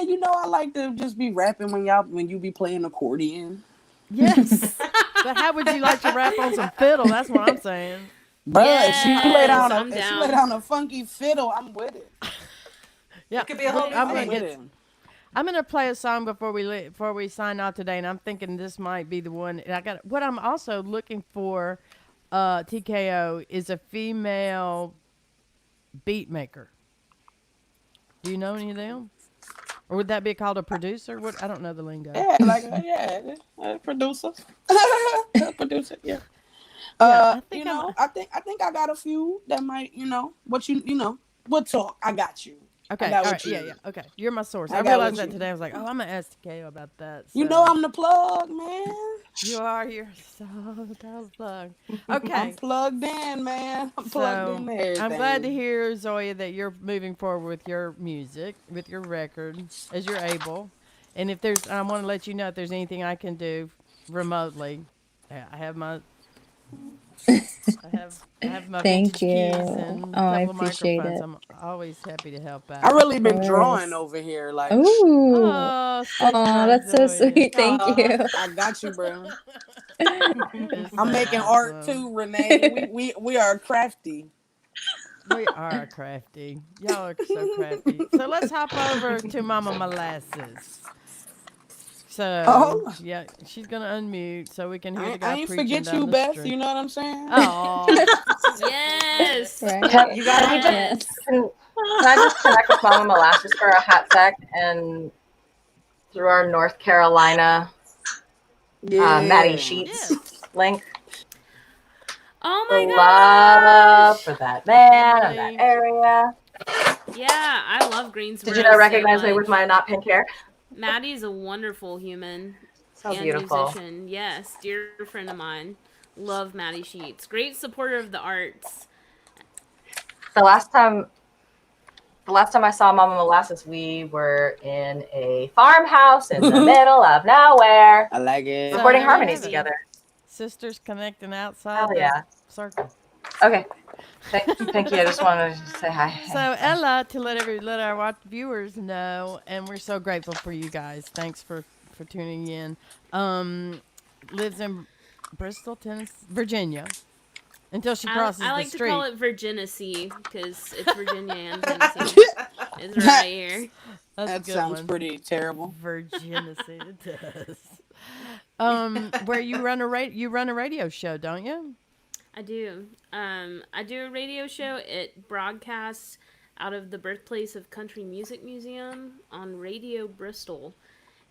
you know I like to just be rapping when you be playing accordion. Yes. But how would you like to rap on some fiddle? That's what I'm saying. Bruh, Yes, I'm if she lay down. down a funky fiddle, I'm with it. Yeah, It could be a whole new I'm I'm gonna thing. with get. it. I'm gonna play a song before we sign off today, and I'm thinking this might be the one. And I got what I'm also looking for. TKO is a female beat maker. Do you know any of them? Or would that be called a producer? What I don't know the lingo. Yeah, producer, producer. Yeah. Yeah, I think I think I got a few that might, we'll talk. I got you. I Okay, got all what right, you yeah, need. okay. You're my source. I I got realized what that you today. I need. was like, oh, I'm gonna ask TKO about that. You know So I'm the plug, man. you're so plug. I'm Okay, plugged in, man. I'm plugged so into I'm glad to everything. hear, Zoya, that you're moving forward with your music, with your record, as you're able. And if there's, I want to let you know if there's anything I can do remotely. I have my I have my Thank vintage you. keys and Oh, a I couple of appreciate microphones. it. I'm always happy to help I out. really Of been drawing course. over here. Like, Oh, Oh, stay oh, dry, that's so Zoe. sweet. Thank you. I got you, bro. It is I'm so making art awesome. too, Renee. We are crafty. We are crafty. Y'all are so crafty. So let's hop over to Mama Molasses. So, Oh, yeah, she's going to unmute so we can hear the I guy ain't preaching forget down you, the Beth. street. You know what I'm saying? Oh, Yes. Right? You guys, Yes. can I just connect with Mama Molasses for a hot sec and through our North Carolina Maddie Yeah. Sheets yes. link? Oh The my love gosh. for that man and that Emily. area. Yeah, I love Did you Greensboro not so recognize me with much. my not pink hair? Maddie's a wonderful human So and beautiful. musician. Yes, dear friend of mine. Love Maddie Sheets. Great supporter of the arts. The last time I saw Mama Molasses, we were in a farmhouse in the middle of nowhere, I like it. So recording there you harmonies have it. together. Sisters connecting Hell outside the yeah. circle. Okay. Thank you. I just wanted to say hi. So Ella, to let our viewers know, and we're so grateful for you guys. Thanks for tuning in. Lives in Bristol, Tennessee, Virginia, until she crosses I the like to call street. it Virginicy because it's Virginia and Tennessee. It's right here. That's a That good sounds one. pretty terrible. Virginicy, it does. Where you run a radio show, don't you? I do. I do a radio show. It broadcasts out of the birthplace of Country Music Museum on Radio Bristol,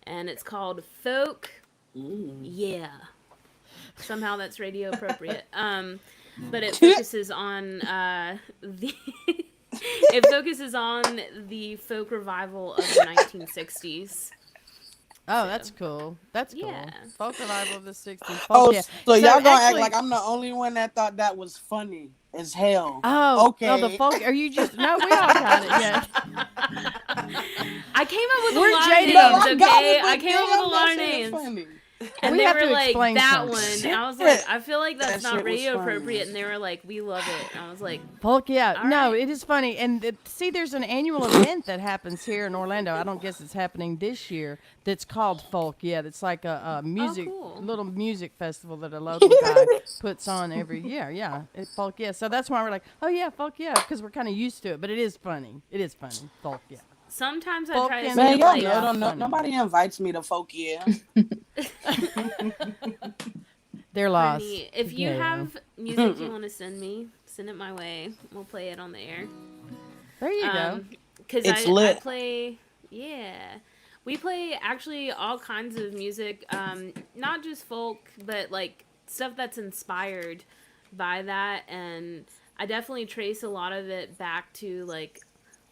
and it's called Folk. Yeah. Somehow that's radio appropriate. But it focuses on the it focuses on the folk revival of the 1960s. Oh, So, that's cool. That's cool. yeah. Folk revival of the '60s. Folk, Oh, yeah. so y'all gonna act actually, like I'm the only one that thought that was funny as hell. oh, Okay. no, the folk. Are you just? No, we all got it. Yeah. I came up with We're a lot jaded of on names, it. okay? I came up with a lot of names. Funny. And We they have were to like, explain that something. one. I was like, Shit. I feel like That that's shit not was radio funny. appropriate. And they were like, we love it. And I was like, Folk, yeah. All No, right. it is funny. And see, there's an annual event that happens here in Orlando. I don't guess it's happening this year. That's called Folk. Yeah, it's like a music, cool. little music festival that a local guy puts on every year. Yeah, it's Folk. Yeah. So that's why we're like, oh yeah, Folk. Yeah, because we're kind of used to it. But it is funny. It is funny. Folk. Yeah. sometimes I Folk try to and- say Man, it y'all like, Yeah. know, Funny. nobody invites me to folk yeah. They're lost. Bernie, if you Yeah. have music you want to send me, send it my way. We'll play it on the air. There you go. Because It's I lit. play, yeah. We play actually all kinds of music, not just folk, but like stuff that's inspired by that. And I definitely trace a lot of it back to like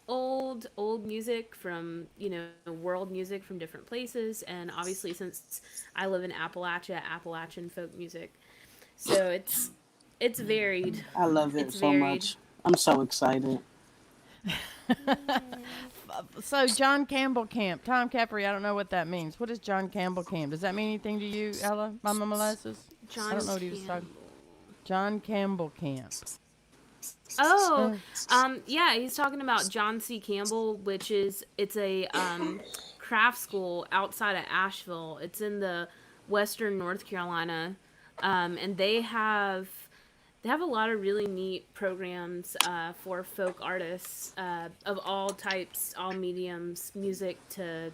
old music from, world music from different places. And obviously, since I live in Appalachia, Appalachian folk music. So it's varied. I love it It's so varied. much. I'm so excited. So John Campbell Camp, Tom Caffrey. I don't know what that means. What is John Campbell Camp? Does that mean anything to you, Ella, Mama Molasses? John I don't know what he was talking. Campbell. John Campbell Camp. Oh, yeah, he's talking about John C. Campbell, it's a craft school outside of Asheville. It's in the western North Carolina, and they have a lot of really neat programs for folk artists of all types, all mediums, music to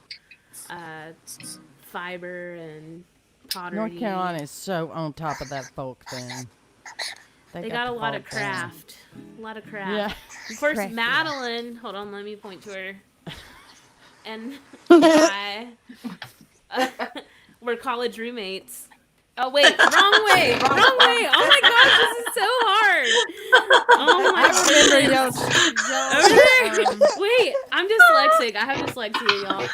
fiber and pottery. North Carolina is so on top of that folk thing. They got a the lot of folk thing. craft. A lot of craft. Yeah. First, Crafty. Madeline, hold on, let me point to her. And I were college roommates. Oh, wait, wrong way. Wrong way. Oh my gosh, this is so hard. Oh my I remember goodness. Wait, I'm dyslexic. I have dyslexia, y'all.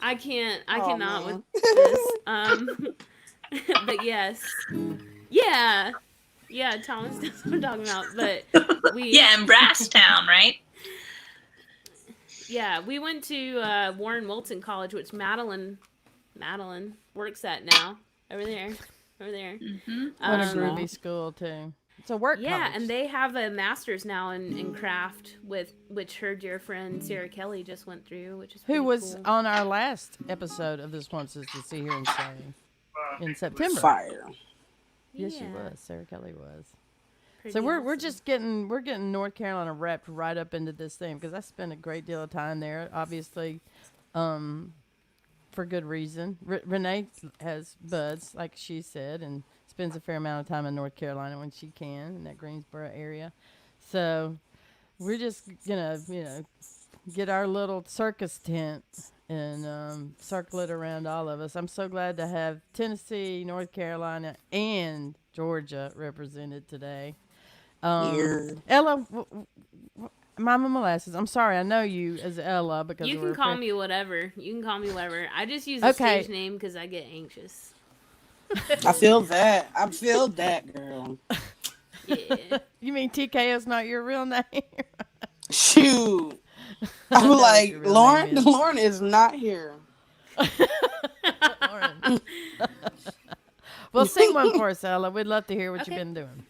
I cannot man. with this. But yes. Yeah. Yeah, Thomas knows what I'm talking about. But Yeah, in Brasstown, right? Yeah, we went to Warren Wilson College, which Madeline works at now. over there. Over there. Mm-hmm. What a Um, groovy school too. It's a work Yeah, college. and they have a master's now in craft with which her dear friend Sarah Kelly just went through, which is pretty Who was cool. on our last episode of This Once Is to See Here and Say in September. Fire. Yes, she Yeah, was. Sarah Kelly was. pretty So we're awesome. just getting North Carolina wrapped right up into this thing because I spent a great deal of time there. Obviously, for good reason. Renee has buds, like she said, and spends a fair amount of time in North Carolina when she can in that Greensboro area. So we're just gonna, get our little circus tent and circle it around all of us. I'm so glad to have Tennessee, North Carolina, and Georgia represented today. Here. Ella, Mama Molasses, I'm sorry, I know you as Ella because You we're can call friends. me whatever. You can call me whatever. I just use a Okay. stage name because I get anxious. I feel that. I feel that, girl. Yeah. You mean TKO's not your real name? Shoot. I I'm know what like, your real Lauren. name is. Lauren is not here. Lauren. Well, sing one for us, Ella. We'd love to hear what Okay. you've been doing.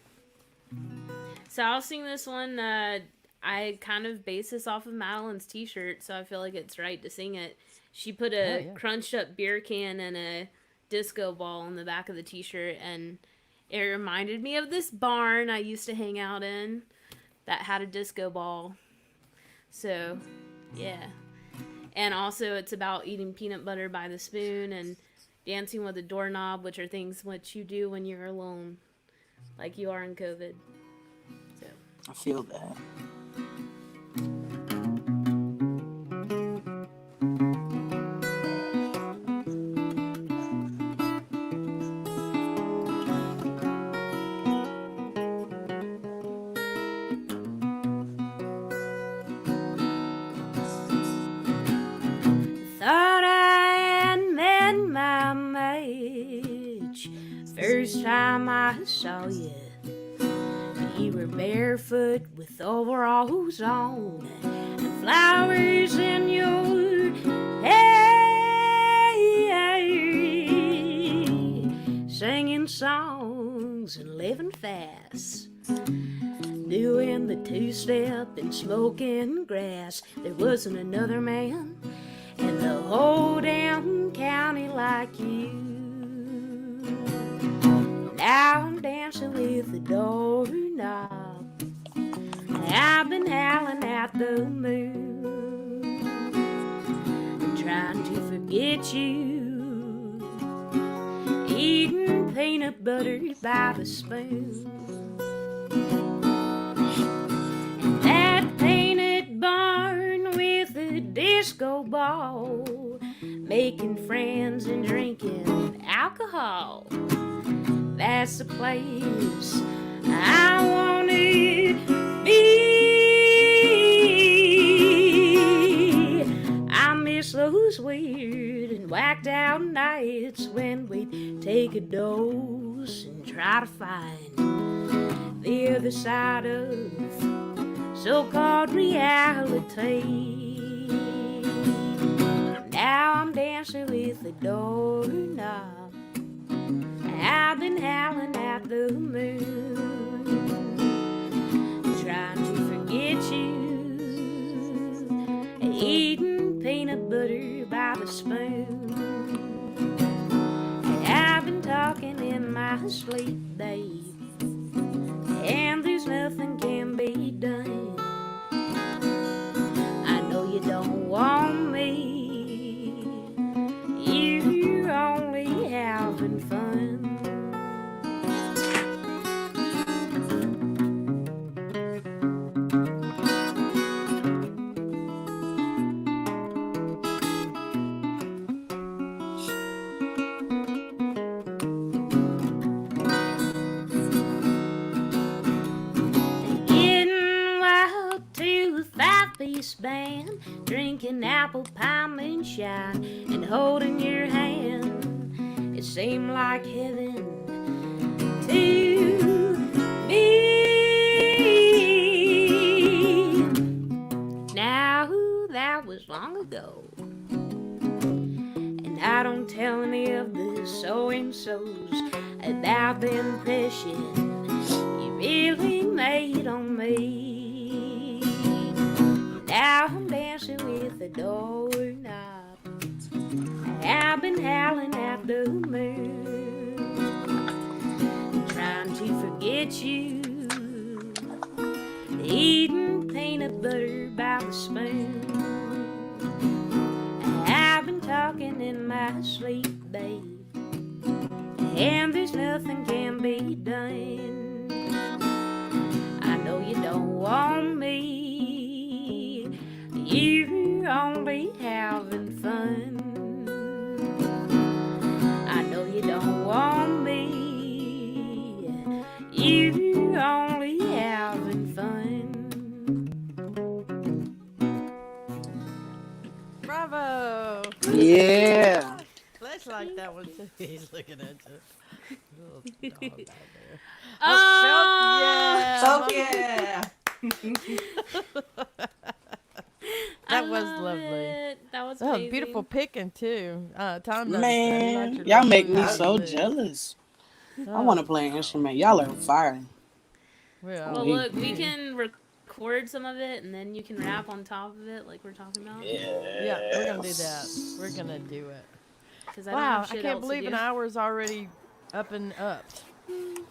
So I'll sing this one. I kind of base this off of Madeline's t-shirt, so I feel like it's right to sing it. She put a Oh, yeah. crunched up beer can and a disco ball on the back of the t-shirt, and it reminded me of this barn I used to hang out in that had a disco ball. So, yeah. And also it's about eating peanut butter by the spoon and dancing with a doorknob, which are things which you do when you're alone, like you are in COVID. So. I feel that. Thought I had met my match first time I saw you. You were barefoot with overalls on and flowers in your hair, singing songs and living fast. Doing the two-step and smoking grass. There wasn't another man in the whole damn county like you. Now I'm dancing with the doorknob. I've been howling at the moon and trying to forget you. Eating peanut butter by the spoon. That painted barn with a disco ball, making friends and drinking alcohol. That's the place I wanna be. I miss those weird and whacked out nights when we'd take a dose and try to find the other side of so-called reality. Now I'm dancing with the doorknob. I've been howling at the moon, trying to forget you, eating peanut butter by the spoon. I've been talking in my sleep, babe, and there's nothing can be done. I know you don't want me, you're only having fun. Getting wild to a five-piece band, drinking apple pie moonshine and holding your hand. It seemed like heaven to me. Now that was long ago, and I Why don't tell any of the so-and-sos about the impression you really made on me? Now I'm dancing with the doorknob. I've been howling at the moon, trying to forget you, eating peanut butter by the spoon. I've been talking in my sleep, babe, and there's nothing can be done. I know you don't want me, you're only having fun. I know you don't want me, you're only having fun. Bravo. Yeah. Let's like that one too. He's looking at you. Little dog out there. Oh, So yeah. That I was love lovely. it. That was Oh, amazing. beautiful picking too. Tom noticed that. He liked Man, your y'all little make me blue so lips. jealous. I Oh, want to play an instrument. Y'all are fire. well, Well, he- look, we can record some of it, and then you can rap on top of it, like we're talking about. yeah, we're gonna do that. We're gonna do it. 'Cause I don't Wow, have I shit can't else to believe do. an hour's already up and upped.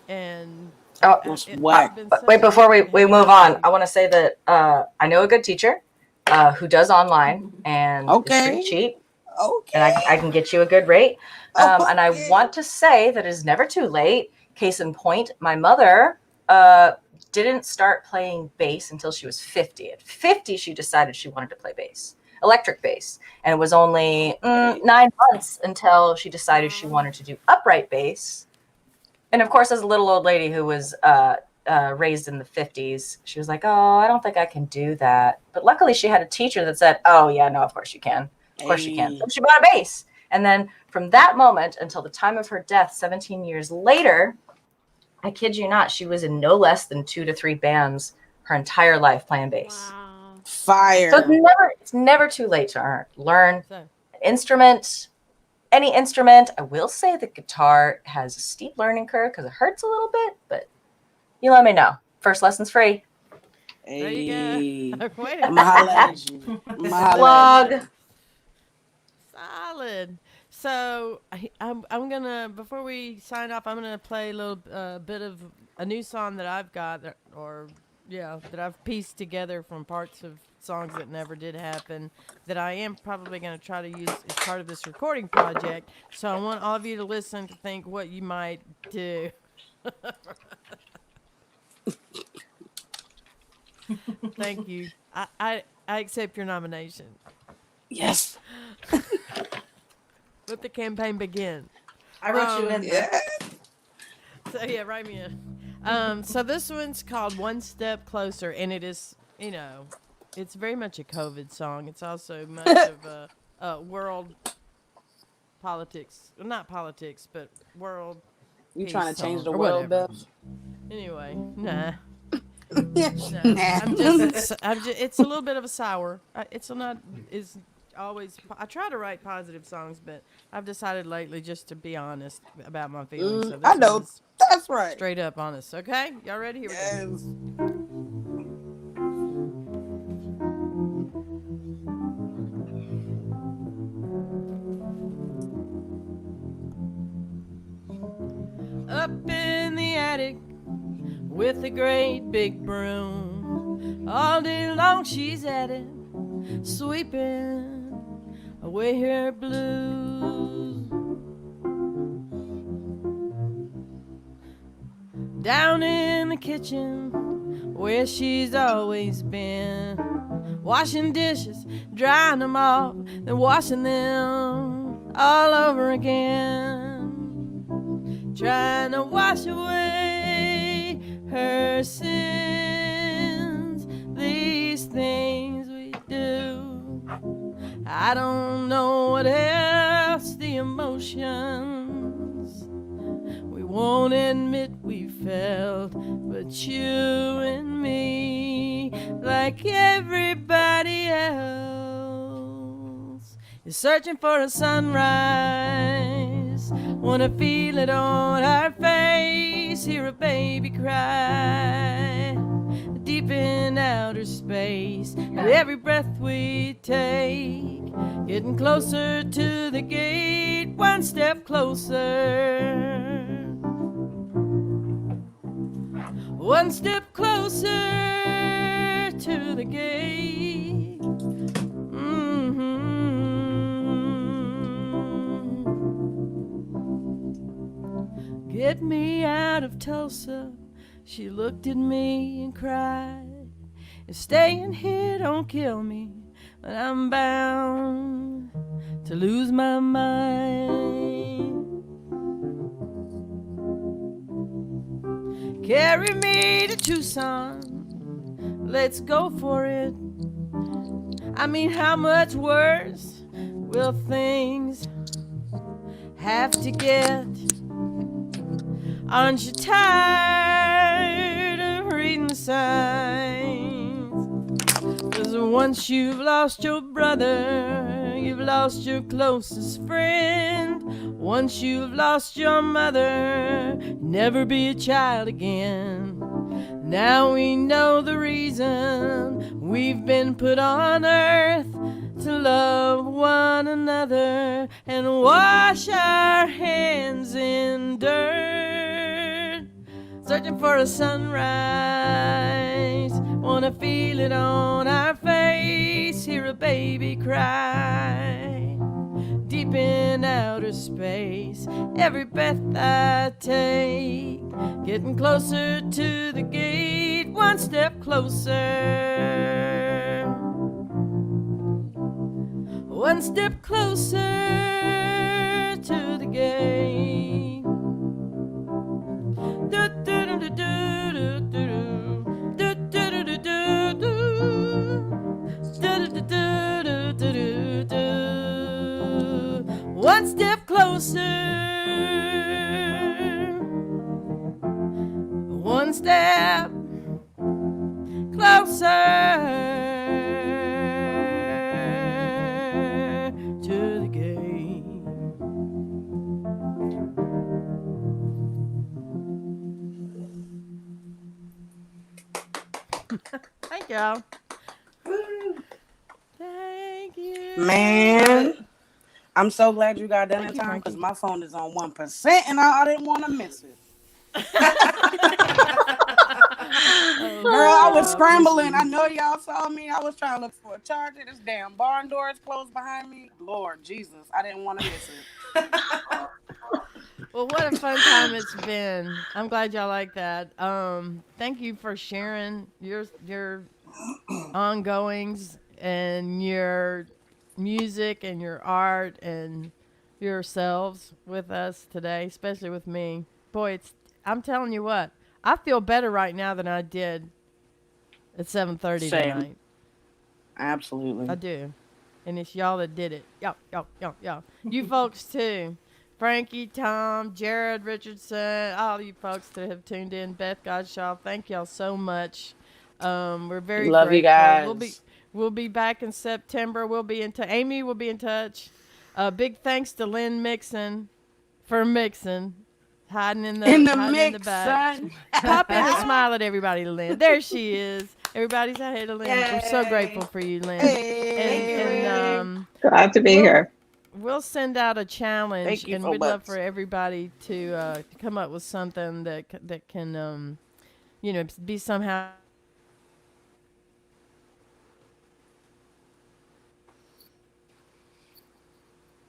And Oh, That's it's whack. been But such wait, a before we happy move on, week. I want to say that I know a good teacher who does online and is pretty cheap, and I can get you a good rate. And I want to say that it is never too late. Case in point, my mother didn't start playing bass until she was 50. At 50, she decided she wanted to play bass, electric bass. And it was only 9 months until she decided she wanted to do upright bass. And of course, as a little old lady who was raised in the 50s, she was like, oh, I don't think I can do that. But luckily, she had a teacher that said, oh, yeah, no, of course you can. Of course you can. So she bought a bass. And then from that moment until the time of her death, 17 years later, I kid you not, she was in no less than 2 to 3 bands her entire life playing bass. Wow. Fire. So it's never too late to learn So, an instrument, any instrument. I will say the guitar has a steep learning curve because it hurts a little bit, but you let me know. First lesson's free. there you go. Wait a I'ma holla at you. I'ma holla at you. Plug. Solid. So I'm gonna, before we sign off, I'm gonna play a little bit of a new song that I've got, that I've pieced together from parts of songs that never did happen, that I am probably gonna try to use as part of this recording project. So I want all of you to listen to think what you might do. Thank you. I accept your nomination. Yes. Let the campaign begin. I wrote you in there. So yeah, write me in. So this one's called One Step Closer, and it is, it's very much a COVID song. It's also much of a world politics, well, not politics, but world. You peace trying to change song, the or world, whatever. Beth? Anyway, nah. It's a little bit of a sour. It's not is always. I try to write positive songs, but I've decided lately just to be honest about my feelings. So this I know. one is That's right. straight up honest. Okay, y'all ready? Here we go. Yes. Up in the attic with a great big broom, all day long she's at it, sweeping away her blues. Down in the kitchen where she's always been, washing dishes, drying them off, then washing them all over again, trying to wash away her sins. These things we do, I don't know what else, the emotions we won't admit we felt, but you and me, like everybody else, is searching for a sunrise. Wanna feel it on our face, hear a baby cry. Deep in outer space, with every breath we take, getting closer to the gate, one step closer. One step closer to the gate. Get me out of Tulsa. She looked at me and cried. If staying here don't kill me, but I'm bound to lose my mind. Carry me to Tucson, let's go for it. I mean, how much worse will things have to get? Aren't you tired of reading signs? 'Cause once you've lost your brother, you've lost your closest friend. Once you've lost your mother, never be a child again. Now we know the reason we've been put on earth, to love one another and wash our hands in dirt. Searching for a sunrise, wanna feel it on our face, hear a baby cry. Deep in outer space, every breath I take, getting closer to the gate, one step closer. One step closer to the gate. One step closer. One step closer to the gate. Thank y'all. Thank you. Man, I'm so glad you got done Thank in you, time Frankie. because my phone is on 1% and I didn't want to miss it. Girl, I was scrambling. I know y'all saw me. I was trying to look for a charger. This damn barn door is closed behind me. Lord Jesus, I didn't want to miss it. Well, what a fun time it's been. I'm glad y'all like that. Thank you for sharing your ongoings and your music and your art and yourselves with us today, especially with me. Boy, I'm telling you what, I feel better right now than I did at 7:30 Same. tonight. Absolutely. I do. And it's y'all that did it. Y'all. You folks too. Frankie, Tom, Jared Richardson, all you folks that have tuned in, Beth Godshaw, thank y'all so much. We're very Love grateful. you guys. We'll be back in September. Amy will be in touch. Big thanks to Lynn Mixon for mixing. Hiding in the back. son. Pop in and smile at everybody, Lynn. There she is. Everybody's out here to Lynn. We're so Yay. grateful for you, Lynn. Hey. Glad to be here. We'll send out a challenge, Thank you and so we'd love much. for everybody to come up with something that can, be somehow.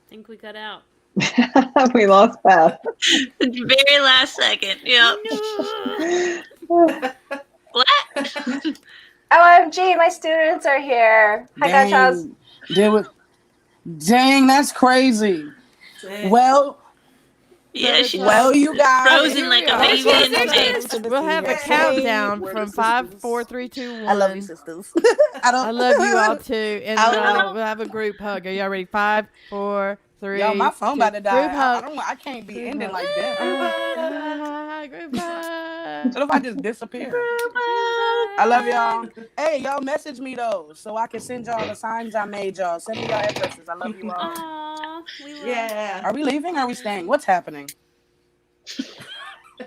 I think we got out. We lost Beth. Very last second. Yep. What? OMG, my students are here. Hi, Gotchas. Dang, that's crazy. Dang. Well, Yeah, she's you guys. frozen like a Let's baby go, in space. sisters. We'll have a Yay. countdown We're from the 5, sisters. 4, 3, 2, 1. I love you, sisters. I love you all too, and I we'll have a group hug. Are y'all ready? 5, 4, 3. Yo, my phone 2, about to die. Group hug. I can't be Group ending hug. like that. Group hug. What if I just disappear? Group hug. I love y'all. Hey, y'all message me though, so I can send y'all the signs I made y'all. Send me y'all addresses. I love you all. Aw, we will. Yeah. Are we leaving or are we staying? What's happening?